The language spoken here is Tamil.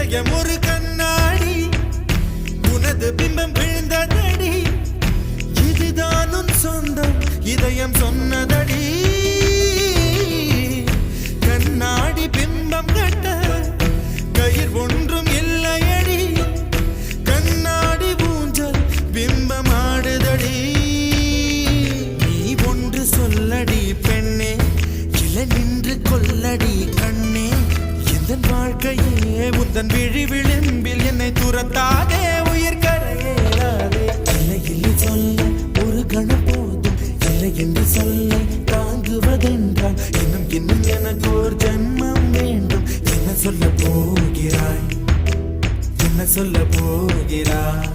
இதயம் ஒரு கண்ணாடி உனது பிம்பம் விழுந்ததடி இதுதான் உன் சொந்தம் இதயம் சொன்னதடி கண்ணாடி பிம்பம் கட்ட கயிர் ஒன்றும் இல்லையடி கண்ணாடி ஊஞ்சல் பிம்பம் ஆடுதடி நீ ஒன்று சொல்லடி பெண்ணே இல நின்று கொல்லடி கண்ணே எந்தன் வாழ்க்கையே உந்தன் விழி விளிம்பில் என்னை துரத்தாதே உயிர் கரையேறாதே இல்லை இல்லை சொல்ல ஒரு கணம் போதும் இல்லை என்று சொல்ல தாங்குவதென்றால் இன்னும் இன்னும் எனக்கு ஒரு ஜென்மம் வேண்டும் என்ன சொல்ல போகிறாய் என்ன சொல்ல போகிறாய்